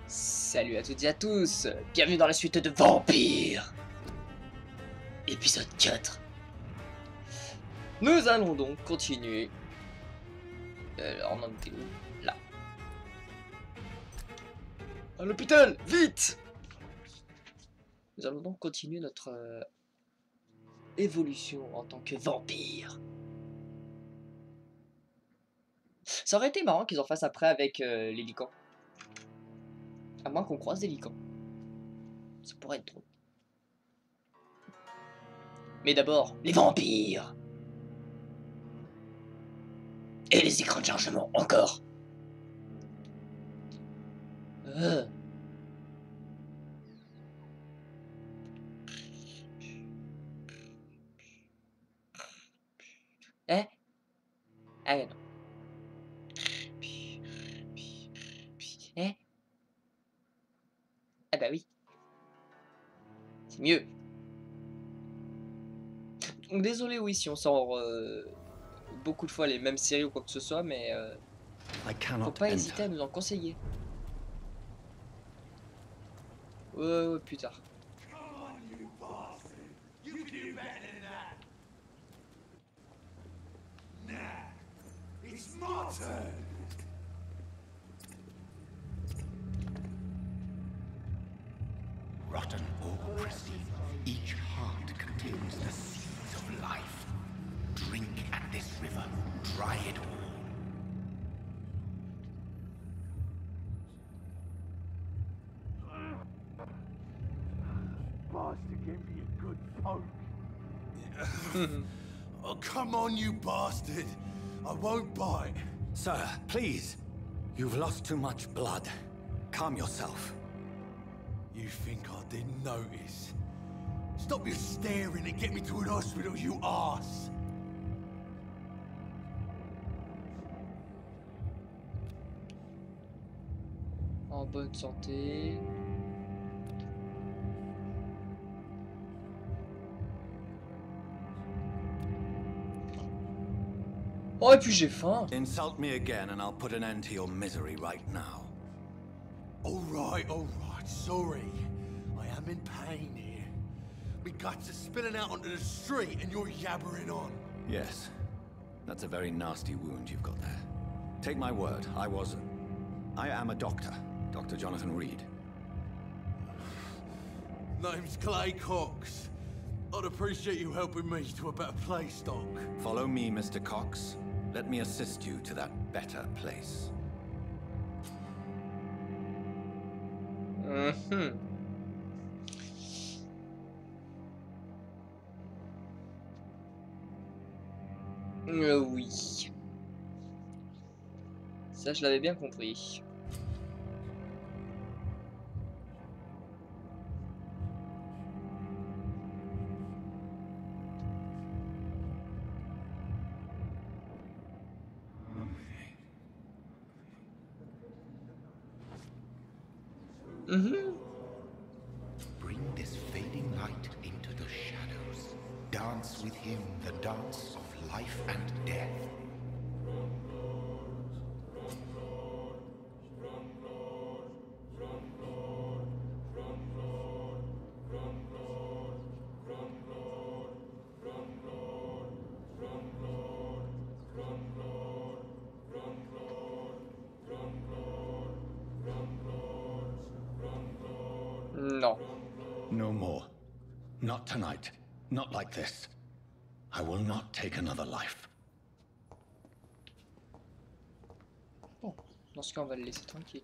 Salut à toutes et à tous, bienvenue dans la suite de Vampyr, épisode 4. Nous allons donc continuer. On en était où? Là. À l'hôpital, vite! Nous allons donc continuer notre évolution en tant que vampire. Ça aurait été marrant qu'ils en fassent après avec les licans. À moins qu'on croise des licans. Ça pourrait être drôle. Mais d'abord, les vampires! Et les écrans de chargement, encore! Eh? Ah non. Eh? Ah bah oui. C'est mieux. Donc désolé oui si on sort beaucoup de fois les mêmes séries ou quoi que ce soit, mais faut pas hésiter à nous en conseiller. Ouais, plus tard. Rotten or pristine, each heart contains the seeds of life. Drink at this river, try it all. Bastard gave me a good poke. Oh, come on, you bastard. I won't bite. Sir, please. You've lost too much blood. Calm yourself. You think I didn't notice? Stop your staring and get me to an hospital, you arse! En bonne santé. Oh, et puis j'ai faim. Insult me again and I'll put an end to your misery right now. All right, sorry. I am in pain here. My guts are spilling out onto the street and you're yabbering on. Yes. That's a very nasty wound you've got there. Take my word, I am a doctor. Dr. Jonathan Reed. Name's Clay Cox. I'd appreciate you helping me to a better place, Doc. Follow me, Mr. Cox. Let me assist you to that better place. Oui. Ça, je l'avais bien compris. Bring this fading light into the shadows. Dance with him the dance of life and death. Non. No more. Not tonight. Not like this. I will not take another life. Bon, dans ce cas, on va le laisser tranquille.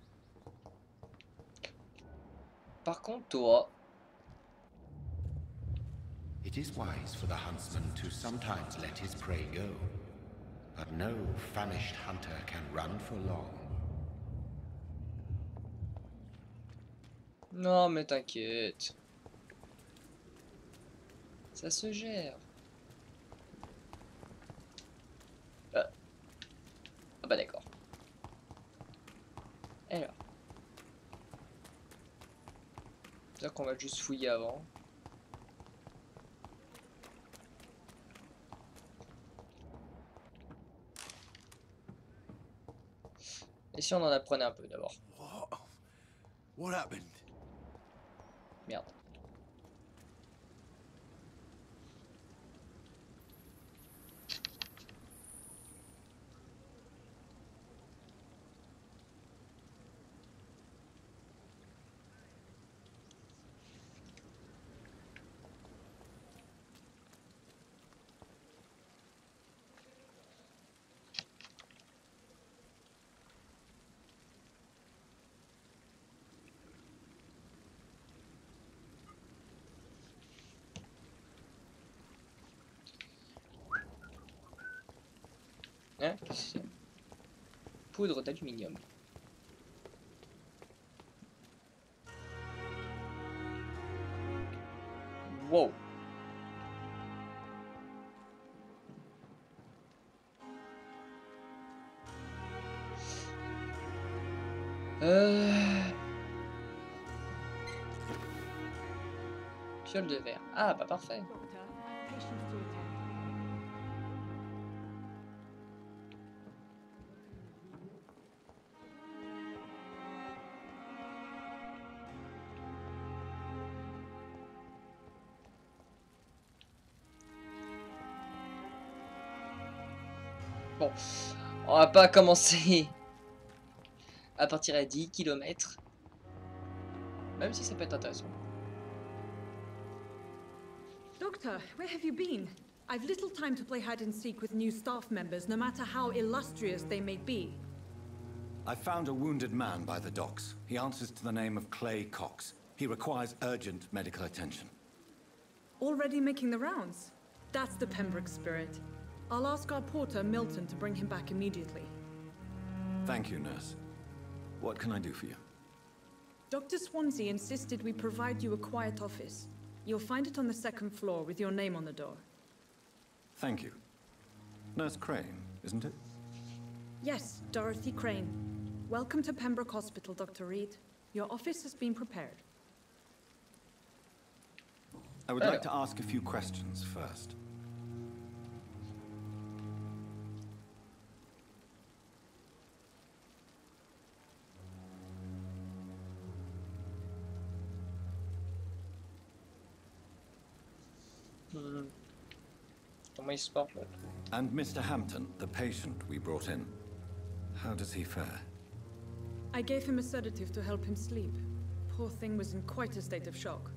Par contre, toi... It is wise for the huntsman to sometimes let his prey go, but no famished hunter can run for long. Non, mais t'inquiète. Ça se gère. Ah bah d'accord. Alors. C'est-à-dire qu'on va juste fouiller avant. Et si on en apprenait un peu d'abord? What happened? Merde. Hein? Poudre d'aluminium. Wow. Fiole de verre. Ah bah parfait. Bon, on va pas commencer à partir à 10 km. Même si ça peut être intéressant. Doctor, where have you been? I've little time to play hide and seek with new staff members, no matter how illustrious they may be. I found a wounded man by the docks. He answers to the name of Clay Cox. He requires urgent medical attention. Already making the rounds? That's the Pembroke spirit. I'll ask our porter, Milton, to bring him back immediately. Thank you, nurse. What can I do for you? Dr. Swansea insisted we provide you a quiet office. You'll find it on the second floor with your name on the door. Thank you. Nurse Crane, isn't it? Yes, Dorothy Crane. Welcome to Pembroke Hospital, Dr. Reed. Your office has been prepared. I would like to ask a few questions first. And Mr. Hampton, the patient we brought in, how does he fare? I gave him a sedative to help him sleep. Poor thing was in quite a state of shock.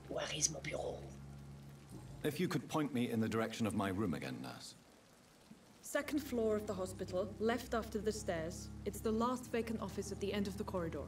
Where is mon bureau? If you could point me in the direction of my room again, nurse. Second floor of the hospital, left after the stairs. It's the last vacant office at the end of the corridor.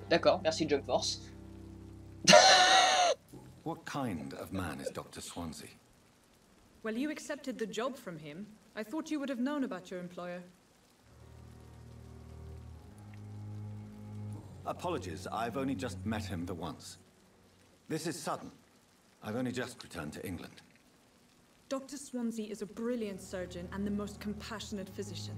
D'accord, merci Jump Force. What kind of man is Dr. Swansea? Well, you accepted the job from him. I thought you would have known about your employer. Apologies, I've only just met him the once. This is sudden. I've only just returned to England. Dr. Swansea is a brilliant surgeon and the most compassionate physician.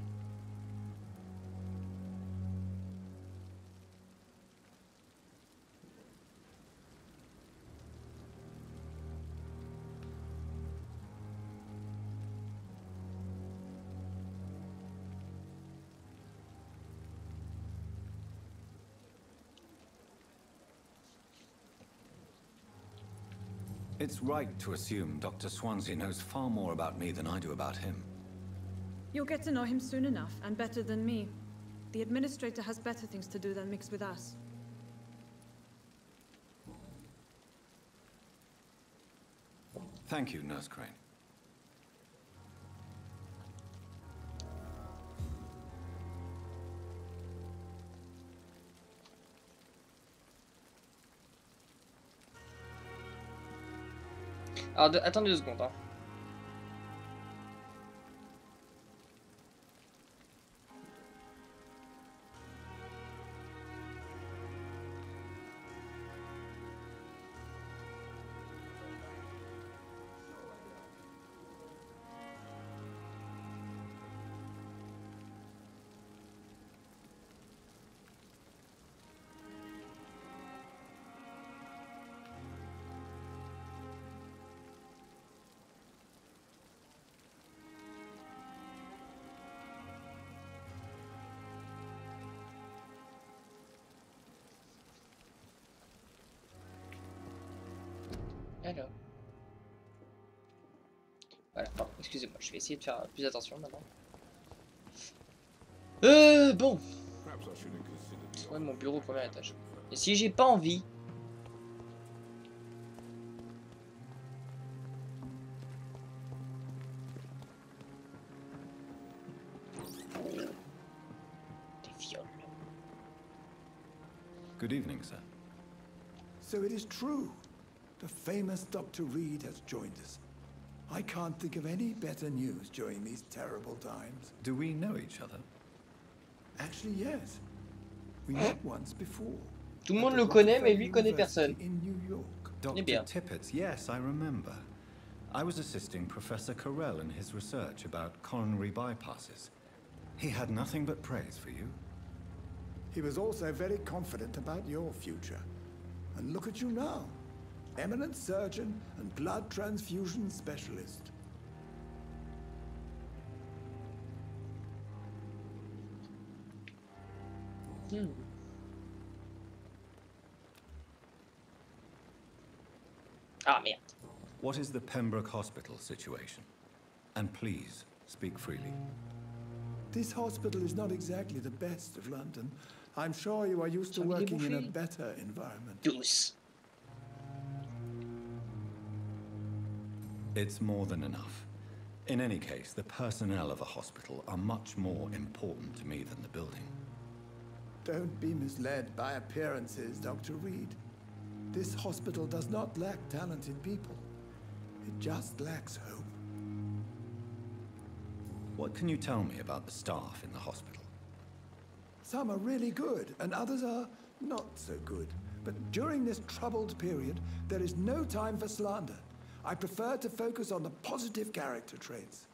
It's right to assume Dr. Swansea knows far more about me than I do about him. You'll get to know him soon enough, and better than me. The administrator has better things to do than mix with us. Thank you, Nurse Crane. Alors, attendez 2 secondes. Hein. Alors. Voilà, pardon, excusez-moi, je vais essayer de faire plus attention maintenant. Bon. Ouais, mon bureau au premier étage. Et si j'ai pas envie... Des viols. Good evening, sir. So it is true. The famous Dr. Reed has joined us. I can't think of any better news during these terrible times. Do we know each other? Actually, yes. We met once before. Tout le monde le connaît, mais lui connaît personne. In New York. Dr. bien. Tippett, yes, I remember. I was assisting Professor Carell in his research about coronary bypasses. He had nothing but praise for you. He was also very confident about your future. And look at you now. Eminent surgeon and blood transfusion specialist. Ah merde. What is the Pembroke Hospital situation? And please, speak freely. This hospital is not exactly the best of London. I'm sure you are used to working in a better environment. Douce. It's more than enough. In any case, the personnel of a hospital are much more important to me than the building. Don't be misled by appearances, Dr. Reed. This hospital does not lack talented people. It just lacks hope. What can you tell me about the staff in the hospital? Some are really good, and others are not so good. But during this troubled period, there is no time for slander. I prefer to focus on the positive character traits.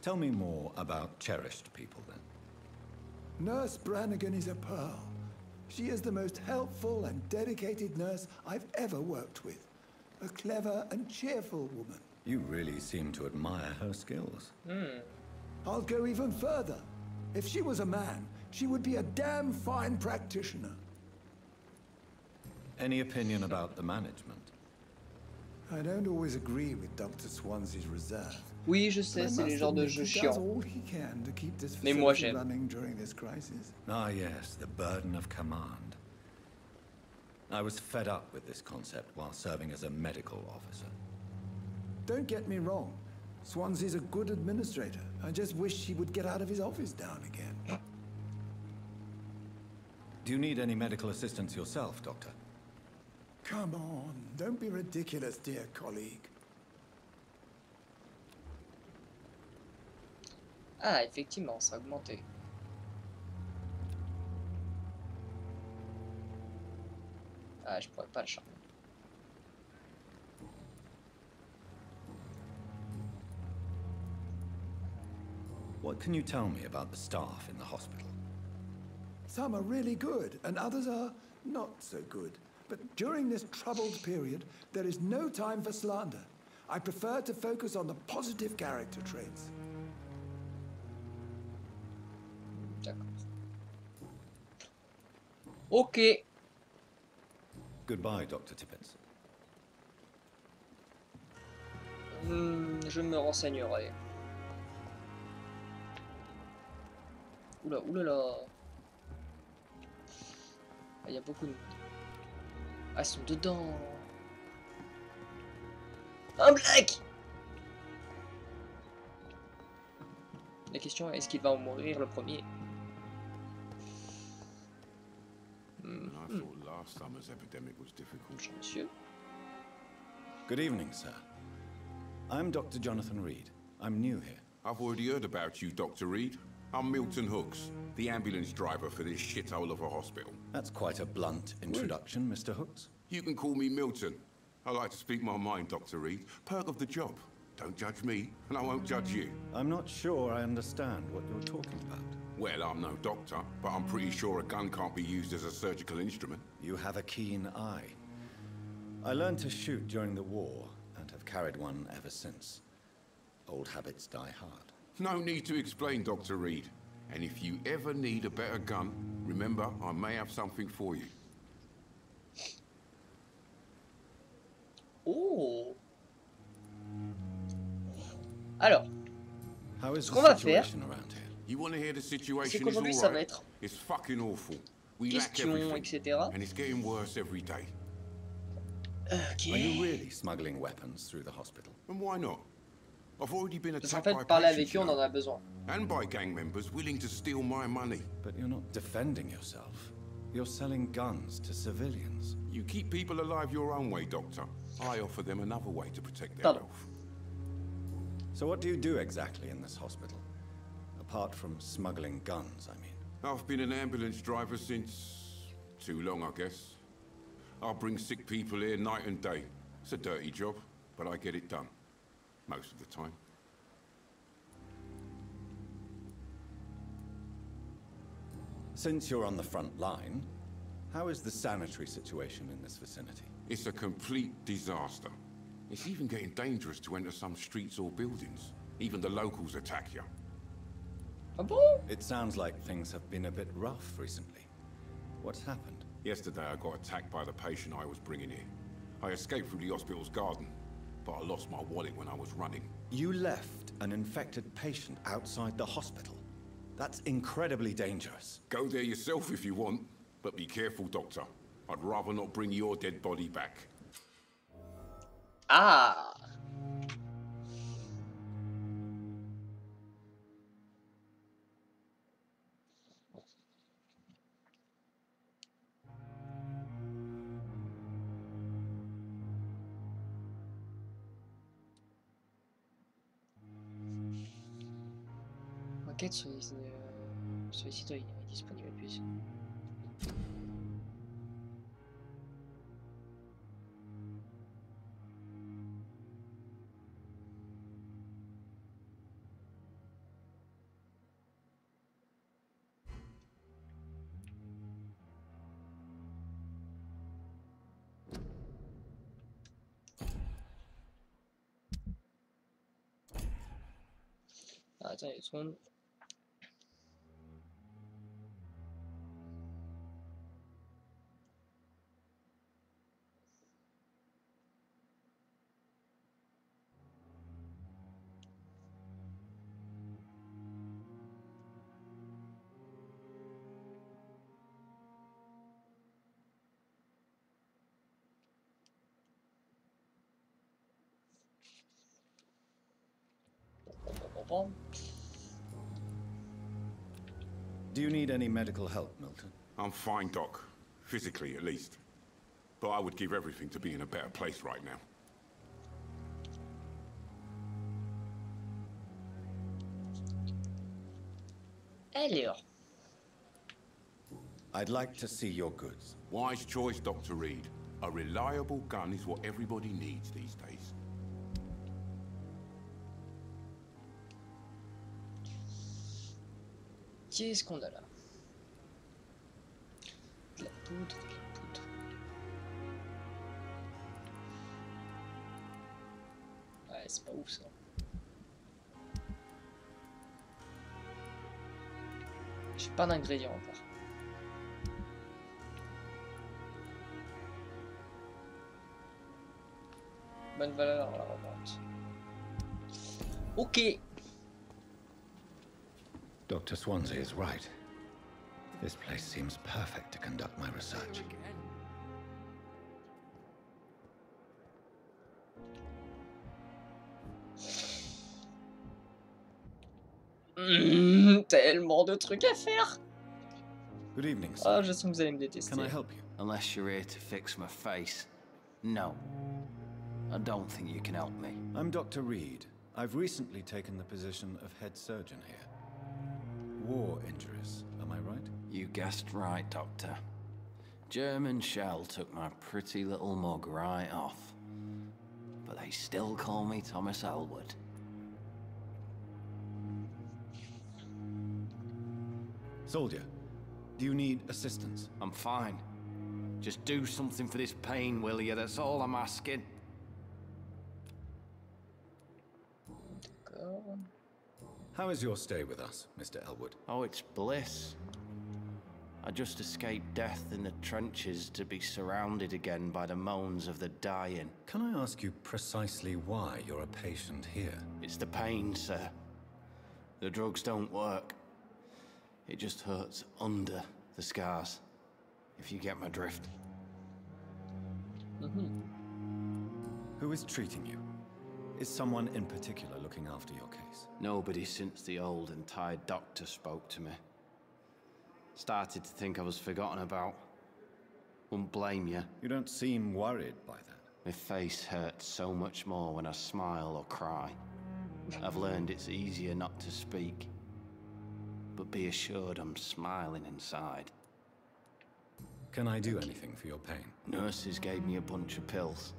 Tell me more about cherished people, then. Nurse Brannigan is a pearl. She is the most helpful and dedicated nurse I've ever worked with. A clever and cheerful woman. You really seem to admire her skills. I'll go even further. If she was a man, she would be a damn fine practitioner. Any opinion about the management? I don't always agree with Dr. Swansea's reserve. Oui, je sais, c'est les genres de jeux chiants. Mais moi j'aime. Ah yes, the burden of command. I was fed up with this concept while serving as a medical officer. Don't get me wrong. Swansea's a good administrator. I just wish he would get out of his office down again. Do you need any medical assistance yourself, Doctor? Come on, don't be ridiculous, dear colleague. Ah, effectivement, ça a augmenté. Ah, je pourrais pas le charmer. What can you tell me about the staff in the hospital? Some are really good, and others are not so good. But during this troubled period, there is no time for slander. I prefer to focus on the positive character traits. Ok. Goodbye, Dr. Tippett. Je me renseignerai. Oula, oulala. Il y a beaucoup de... Ah, ils sont dedans. Un black. La question est, est-ce qu'il va en mourir le premier? Bonjour, monsieur. Good evening, sir. I'm Dr. Jonathan Reed. I'm new here. I've already heard about you, Dr. Reed. I'm Milton Hooks, the ambulance driver for this shithole of a hospital. That's quite a blunt introduction, Mr. Hooks. You can call me Milton. I like to speak my mind, Dr. Reed. Perk of the job. Don't judge me, and I won't judge you. I'm not sure I understand what you're talking about. Well, I'm no doctor, but I'm pretty sure a gun can't be used as a surgical instrument. You have a keen eye. I learned to shoot during the war, and have carried one ever since. Old habits die hard. No need to explain, Dr. Reed. And if you ever need a better gun, remember, I may have something for you. Oh. Alors, How is ce the qu'on va faire, situation around here? You want to hear the c'est situation is qu'aujourd'hui all ça va right? être It's fucking awful. We lack questions, everything, etc. and it's getting worse every day. Ok. Are you really smuggling weapons through the hospital? And why not? I've already been Parce qu'en attacked by fait, parler avec patients, eux, on you en know, a besoin. and by gang members willing to steal my money. But you're not defending yourself. You're selling guns to civilians. You keep people alive your own way, Doctor. I offer them another way to protect their Pardon. health. So what do you do exactly in this hospital? Apart from smuggling guns, I mean. I've been an ambulance driver since... too long, I guess. I bring sick people here night and day. It's a dirty job, but I get it done. Most of the time. Since you're on the front line, how is the sanitary situation in this vicinity? It's a complete disaster. It's even getting dangerous to enter some streets or buildings. Even the locals attack you. Ah bon? It sounds like things have been a bit rough recently. What's happened? Yesterday I got attacked by the patient I was bringing here. I escaped through the hospital's garden, but I lost my wallet when I was running. You left an infected patient outside the hospital. That's incredibly dangerous. Go there yourself if you want, but be careful, Doctor. I'd rather not bring your dead body back. Ah. Enquête sur les citoyens est disponible plus. Ah, attends, ils sont... Do you need any medical help, Milton? I'm fine, Doc. Physically, at least. But I would give everything to be in a better place right now. Alors. I'd like to see your goods. Wise choice, Dr. Reed. A reliable gun is what everybody needs these days. Qu'est-ce qu'on a là? De la poudre, de la poudre. Ouais, c'est pas ouf ça. J'ai pas d'ingrédients encore. Bonne valeur à la revente. Ok. Dr. Swansea is right. This place seems perfect to conduct my research. Tellement de trucs à faire. Good evening, sir. Ah, je sens que vous allez me détester. Can I help you? Unless you're here to fix my face. No. I don't think you can help me. I'm Dr. Reed. I've recently taken the position of head surgeon here. War injuries, am I right? You guessed right, Doctor. German shell took my pretty little mug right off. but they still call me Thomas Elwood. Soldier, do you need assistance? I'm fine. Just do something for this pain, will you? That's all I'm asking. How is your stay with us, Mr. Elwood? Oh, it's bliss. I just escaped death in the trenches to be surrounded again by the moans of the dying. Can I ask you precisely why you're a patient here? It's the pain, sir. The drugs don't work. It just hurts under the scars, if you get my drift. Who is treating you? Is someone in particular looking after your case? Nobody since the old and tired doctor spoke to me. Started to think I was forgotten about. Wouldn't blame you. You don't seem worried by that. My face hurts so much more when I smile or cry. I've learned it's easier not to speak. But be assured I'm smiling inside. Can I do anything for your pain? Nurses gave me a bunch of pills.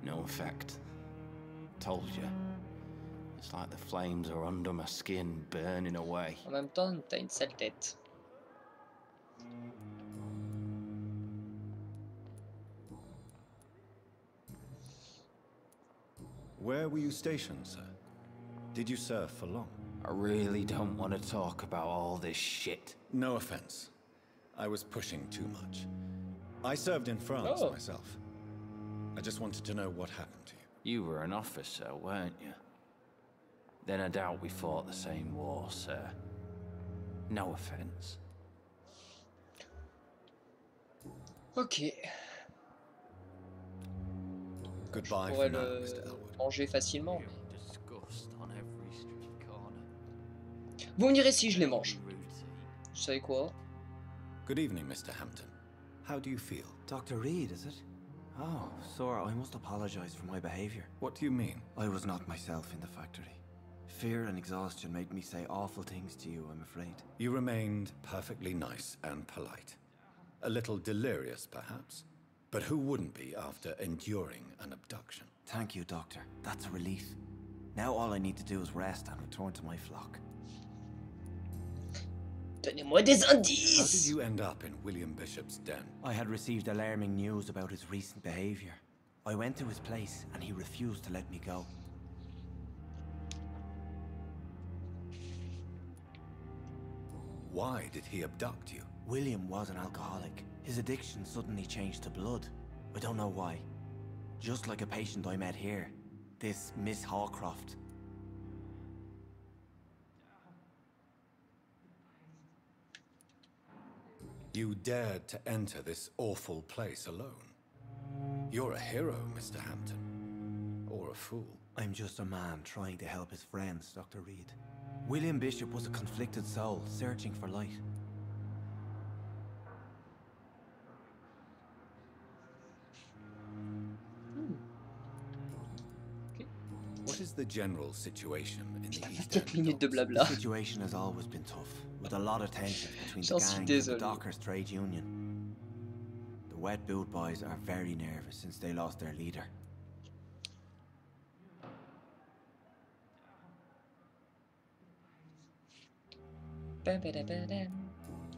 No effect. Told you. It's like the flames are under my skin, burning away. En même temps, t'as une sale tête. Where were you stationed, sir? Did you serve for long? I really don't want to talk about all this shit. No offense. I was pushing too much. I served in France myself. I just wanted to know what happened to you. You were an officer, weren't you? Then I doubt we fought the same war, sir. No offense. Ok. Goodbye Je for pourrais now, le Mr. Elwood. manger facilement. Disgust on every street corner. Vous me direz si je les mange. Vous savez quoi? Good evening, Mr. Hampton. How do you feel? Dr. Reed, is it? Oh, sir, I must apologize for my behavior. What do you mean? I was not myself in the factory. Fear and exhaustion made me say awful things to you, I'm afraid. You remained perfectly nice and polite. A little delirious, perhaps. But who wouldn't be after enduring an abduction? Thank you, Doctor. That's a relief. Now all I need to do is rest and return to my flock. Donnez-moi des How indices! did you end up in William Bishop's den? I had received alarming news about his recent behavior. I went to his place and he refused to let me go. Why did he abduct you? William was an alcoholic. His addiction suddenly changed to blood. I don't know why. Just like a patient I met here. This Miss Hawcroft. You dared to enter this awful place alone. You're a hero, Mr. Hampton. Or a fool. I'm just a man trying to help his friends, Dr. Reed. William Bishop was a conflicted soul, searching for light. What is the general situation in the East 4 End? minutes de The blabla. situation has always been tough, with a lot of tension between the J'en suis gangs and désolé. the Dockers trade union. The Wet Boot boys are very nervous since they lost their leader.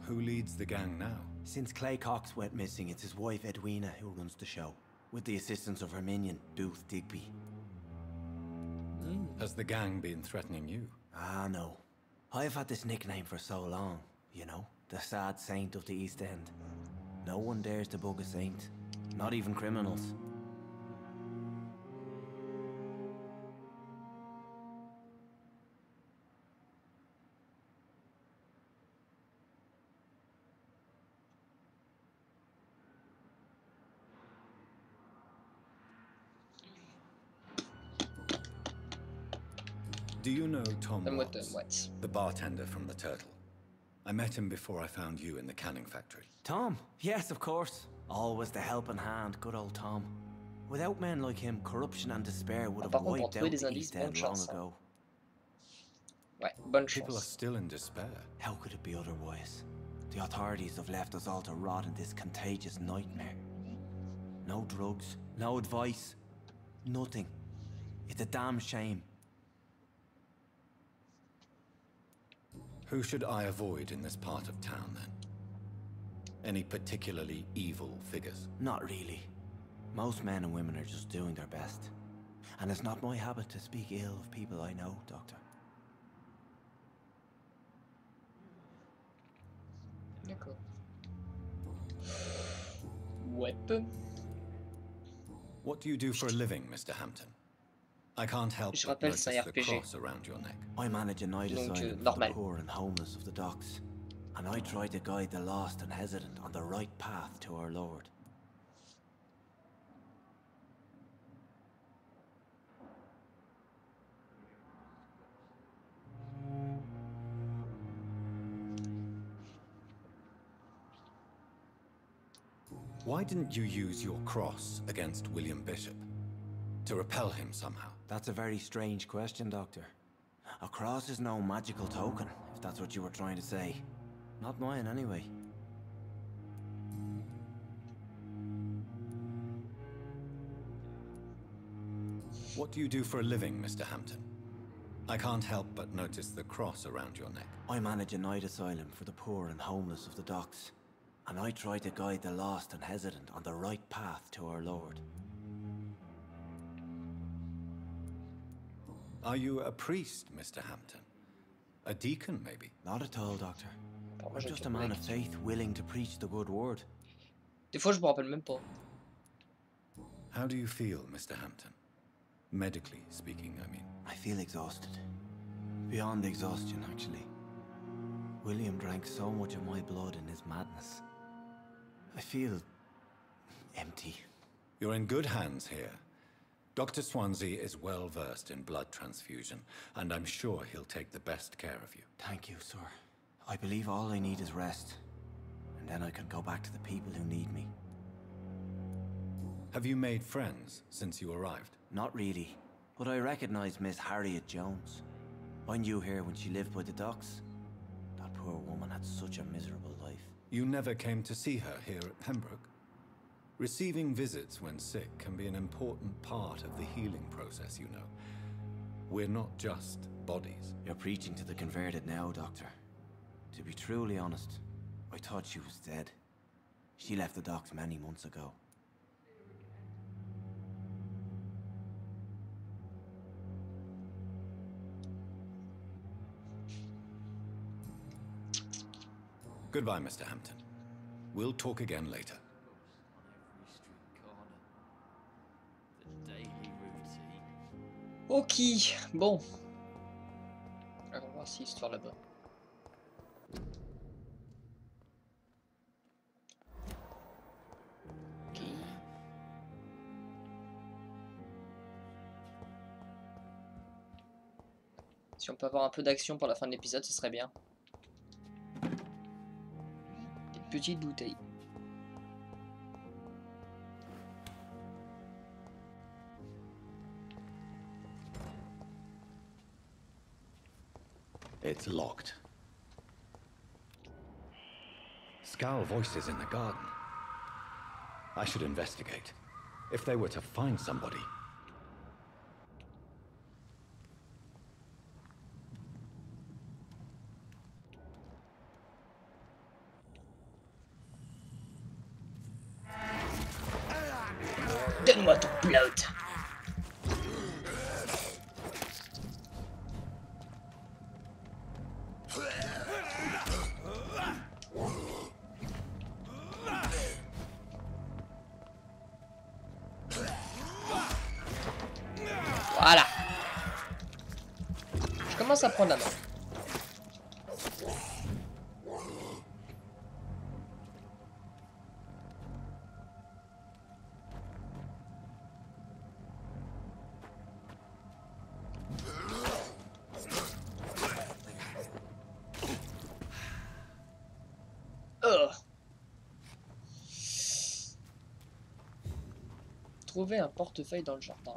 Who leads the gang now? Since Clay Cox went missing, it's his wife Edwina who runs the show, with the assistance of her minion, Booth Digby. Has the gang been threatening you? Ah, no. I've had this nickname for so long, you know, the sad saint of the East End. No one dares to bug a saint, not even criminals. Do you know Tom Donne-moi Watts, Watts. the bartender from the Turtle? I met him before I found you in the canning factory. Tom? Yes, of course. Always the helping hand, good old Tom. Without men like him, corruption and despair would have Par contre, pour wiped trouver out des the indices, East bonne End long chance. ago. Ouais, bonne People are chance. still in despair. How could it be otherwise? The authorities have left us all to rot in this contagious nightmare. No drugs, no advice. Nothing. It's a damn shame. Who should I avoid in this part of town, then? Any particularly evil figures? Not really. Most men and women are just doing their best. And it's not my habit to speak ill of people I know, Doctor. D'accord. Weapon. What do you do for a living, Mr. Hampton? I can't help Je but rappelle, notice c'est un the RPG. cross around your neck. I manage a night Donc, asylum for normal. the poor and homeless of the docks. And I try to guide the lost and hesitant on the right path to our Lord. Why didn't you use your cross against William Bishop? To repel him somehow? That's a very strange question, Doctor. A cross is no magical token, if that's what you were trying to say. Not mine, anyway. What do you do for a living, Mr. Hampton? I can't help but notice the cross around your neck. I manage a night asylum for the poor and homeless of the docks. And I try to guide the lost and hesitant on the right path to our Lord. Are you a priest, Mr. Hampton? A deacon, maybe? Not at all, Doctor. Moi, I'm j'ai just tout a man blague. of faith willing to preach the good word. Des fois, je me rappelle même pas. How do you feel, Mr. Hampton? Medically speaking, I mean. I feel exhausted. Beyond exhaustion, actually. William drank so much of my blood in his madness. I feel empty. You're in good hands here. Dr. Swansea is well versed in blood transfusion, and I'm sure he'll take the best care of you. Thank you, sir. I believe all I need is rest. And then I can go back to the people who need me. Have you made friends since you arrived? Not really, but I recognize Miss Harriet Jones. I knew her when she lived by the docks. That poor woman had such a miserable life. You never came to see her here at Pembroke? Receiving visits when sick can be an important part of the healing process, you know. We're not just bodies. You're preaching to the converted now, Doctor. To be truly honest, I thought she was dead. She left the docks many months ago. Goodbye, Mr. Hampton. We'll talk again later. Ok, bon. On va voir si histoire là-bas. Ok. Si on peut avoir un peu d'action pour la fin de l'épisode, ce serait bien. Des petites bouteilles. It's locked. Scowl voices in the garden. I should investigate. If they were to find somebody. Donne-moi ton blood. Voilà. Je commence à prendre la main. Trouver un portefeuille dans le jardin.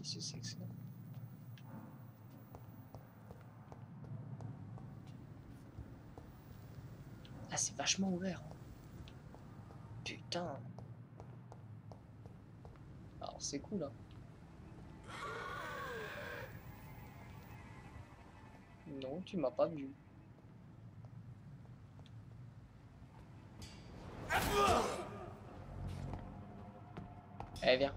Qu'est-ce que c'est que ça? Ah, c'est vachement ouvert. Putain. Alors c'est cool hein. Non, tu m'as pas vu. Allez, viens.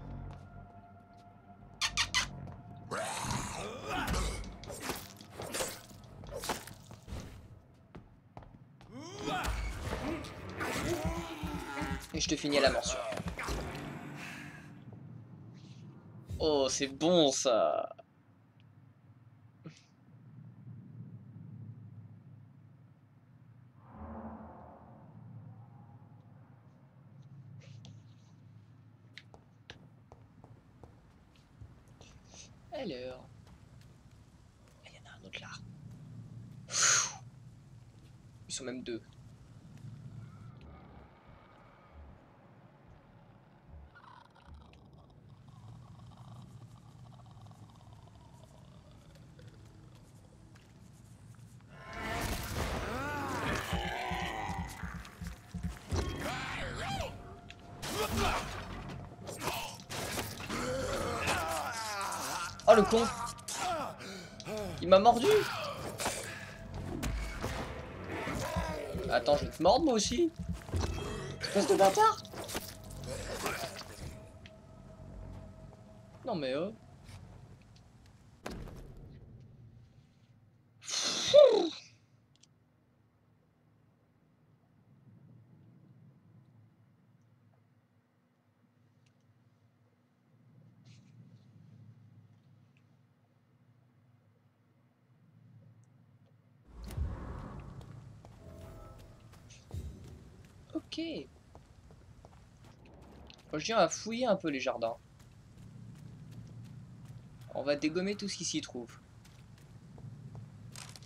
Et je te finis à la morsure. Oh, c'est bon ça. Alors, il y en a un autre là. Ils sont même deux. Oh le con! Il m'a mordu! Attends, je vais te mordre moi aussi! Espèce de bâtard! Non mais ok. Moi je dirais à fouiller un peu les jardins. On va dégommer tout ce qui s'y trouve.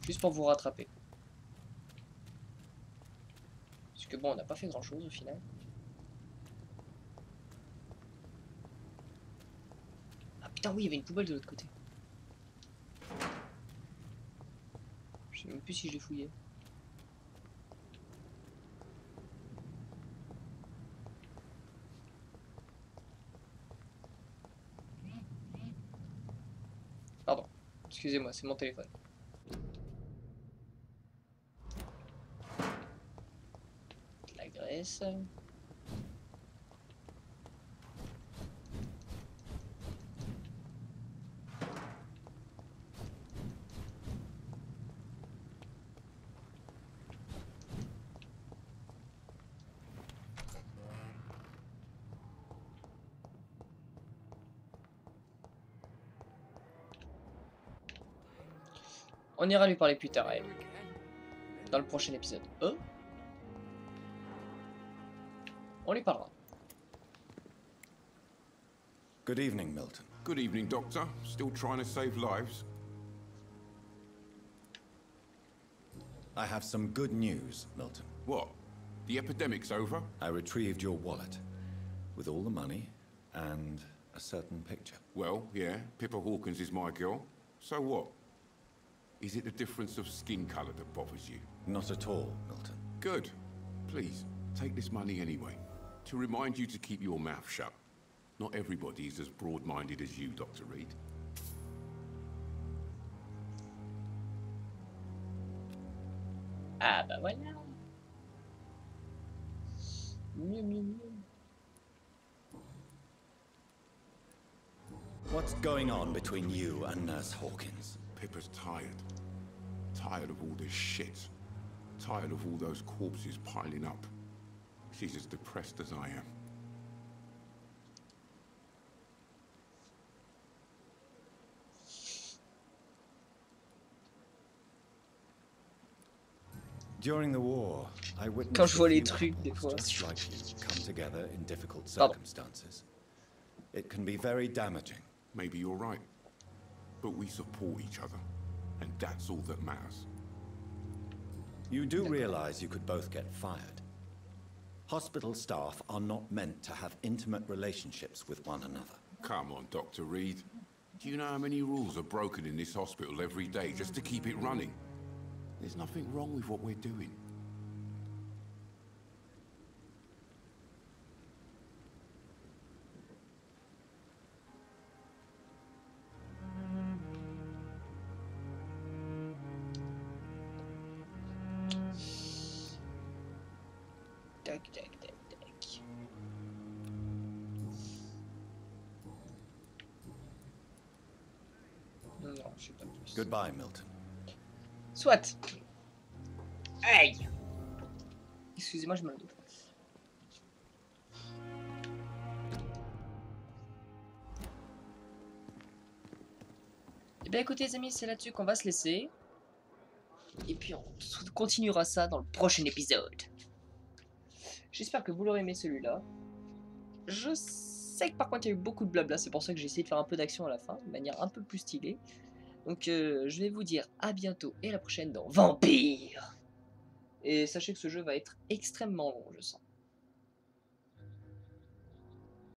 Juste pour vous rattraper. Parce que bon, on n'a pas fait grand chose au final. Ah putain oui, il y avait une poubelle de l'autre côté. Je sais même plus si je l'ai fouillé. Pardon, excusez-moi, c'est mon téléphone. La graisse. On ira lui parler plus tard, elle. Dans le prochain épisode. On lui parlera. Good evening, Milton. Good evening, Doctor. Still trying to save lives? I have some good news, Milton. What? The epidemic's over? I retrieved your wallet, with all the money and a certain picture. Well, yeah, Pippa Hawkins is my girl. So what? Is it the difference of skin colour that bothers you? Not at all, Milton. Good. Please, take this money anyway. To remind you to keep your mouth shut. Not everybody is as broad-minded as you, Dr. Reed. Ah bah voilà. Mieux, mieux, mieux. What's going on between you and Nurse Hawkins? Pippa's tired. Tired of all this shit. Tired of all those corpses piling up. She's as depressed as I am. During the war, I witnessed Quand je vois les a few trucs, des couples fois. just like you come together in difficult Pardon. circumstances. It can be very damaging. Maybe you're right. But we support each other. And that's all that matters. You do realize you could both get fired. Hospital staff are not meant to have intimate relationships with one another. Come on, Dr. Reed. Do you know how many rules are broken in this hospital every day just to keep it running? There's nothing wrong with what we're doing. Tac, tac, tac, tac. Non, je sais pas plus. Goodbye, Milton. Soit. Aïe. Excusez-moi, je me le doute. Eh bien écoutez les amis, c'est là-dessus qu'on va se laisser. Et puis on continuera ça dans le prochain épisode. J'espère que vous l'aurez aimé celui-là. Je sais que par contre il y a eu beaucoup de blabla, c'est pour ça que j'ai essayé de faire un peu d'action à la fin, de manière un peu plus stylée. Donc je vais vous dire à bientôt et à la prochaine dans Vampyr. Et sachez que ce jeu va être extrêmement long, je sens.